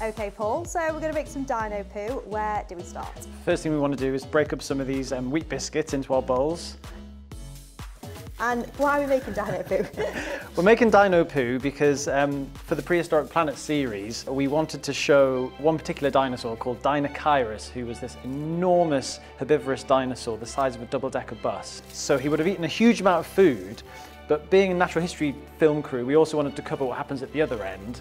Okay, Paul, so we're going to make some dino poo. Where do we start? First thing we want to do is break up some of these wheat biscuits into our bowls. And why are we making dino poo? We're making dino poo because for the Prehistoric Planet series, we wanted to show one particular dinosaur called Deinocheirus, who was this enormous herbivorous dinosaur the size of a double-decker bus. So he would have eaten a huge amount of food, but being a natural history film crew, we also wanted to cover what happens at the other end.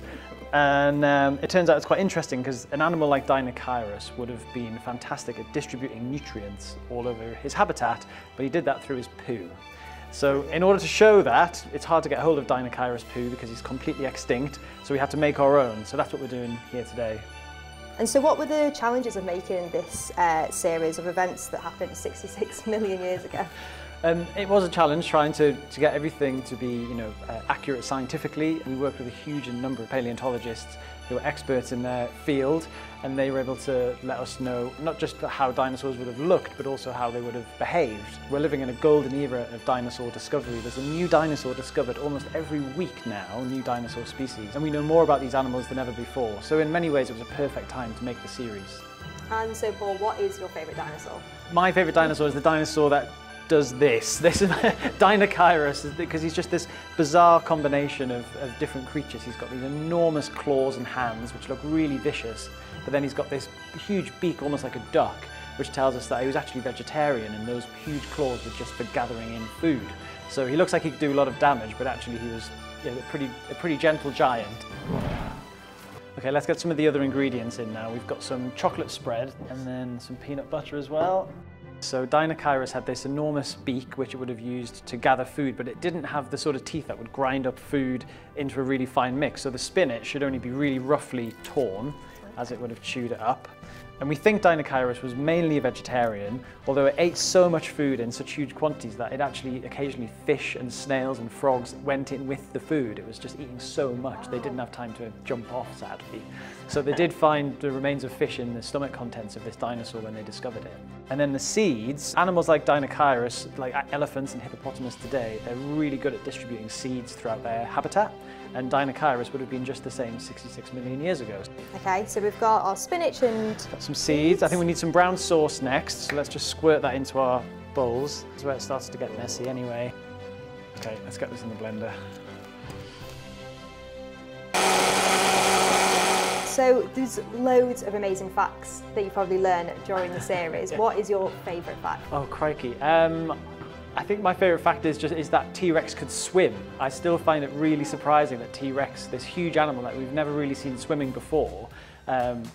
And it turns out it's quite interesting because an animal like Deinocheirus would have been fantastic at distributing nutrients all over his habitat, but he did that through his poo. So in order to show that, it's hard to get hold of Deinocheirus poo because he's completely extinct, so we had to make our own. So that's what we're doing here today. And so what were the challenges of making this series of events that happened 66 million years ago? It was a challenge trying to get everything to be, accurate scientifically. We worked with a huge number of paleontologists who were experts in their field, and they were able to let us know not just how dinosaurs would have looked, but also how they would have behaved. We're living in a golden era of dinosaur discovery. There's a new dinosaur discovered almost every week now, new dinosaur species, and we know more about these animals than ever before. So in many ways, it was a perfect time to make the series. And so, Paul, what is your favourite dinosaur? My favourite dinosaur is the dinosaur that does this. This is Deinocheirus, because he's just this bizarre combination of different creatures. He's got these enormous claws and hands, which look really vicious, but then he's got this huge beak, almost like a duck, which tells us that he was actually vegetarian, and those huge claws were just for gathering in food. So he looks like he could do a lot of damage, but actually he was a pretty gentle giant. Okay, let's get some of the other ingredients in now. We've got some chocolate spread and then some peanut butter as well. So Deinocheirus had this enormous beak which it would have used to gather food, but it didn't have the sort of teeth that would grind up food into a really fine mix. So the spinach should only be really roughly torn as it would have chewed it up. And we think Deinocheirus was mainly a vegetarian, although it ate so much food in such huge quantities that it actually occasionally fish and snails and frogs went in with the food. It was just eating so much they didn't have time to jump off, sadly. So they did find the remains of fish in the stomach contents of this dinosaur when they discovered it. And then the seeds, animals like Deinocheirus, like elephants and hippopotamus today, they're really good at distributing seeds throughout their habitat. And Deinocheirus would have been just the same 66 million years ago. Okay, so we've got our spinach and got some seeds. I think we need some brown sauce next, so let's just squirt that into our bowls. This is where it starts to get messy anyway. Okay, let's get this in the blender. So there's loads of amazing facts that you probably learn during the series. Yeah. What is your favourite fact? Oh, crikey. I think my favourite fact is that T-Rex could swim. I still find it really surprising that T-Rex, this huge animal that we've never really seen swimming before,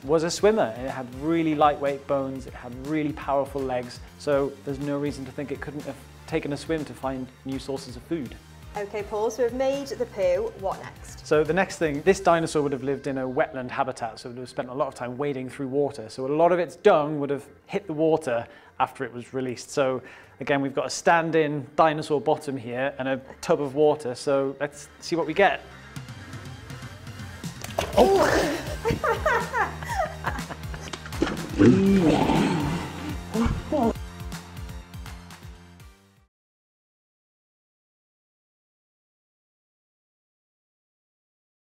was a swimmer. It had really lightweight bones, it had really powerful legs, so there's no reason to think it couldn't have taken a swim to find new sources of food. Okay, Paul, so we've made the poo, what next? So the next thing, this dinosaur would have lived in a wetland habitat, so it would have spent a lot of time wading through water. So a lot of its dung would have hit the water after it was released. So again, we've got a stand-in dinosaur bottom here and a tub of water, so let's see what we get. Oh!